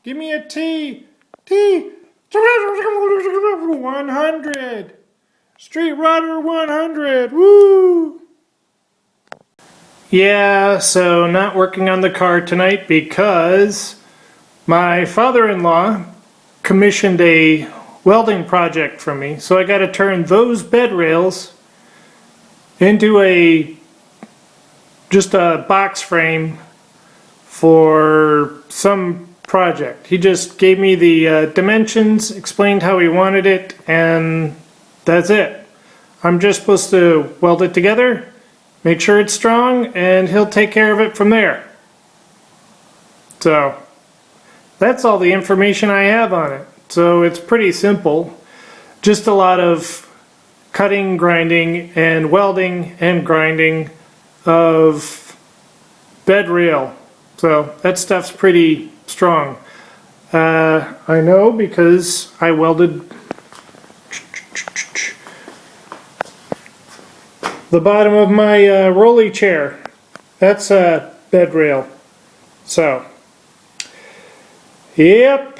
Give me a T. T. 100. Strtrodder100. Woo! Yeah, so not working on the car tonight because my father-in-law commissioned a welding project for me. So I got to turn those bed rails into just a box frame for some project. He just gave me the dimensions, explained how he wanted it, and that's it. I'm just supposed to weld it together, make sure it's strong, and he'll take care of it from there. So that's all the information I have on it. So it's pretty simple. Just a lot of cutting, grinding, and welding and grinding of bed rail. So that stuff's pretty strong. I know because I welded the bottom of my rolly chair. That's a bed rail. So, yep.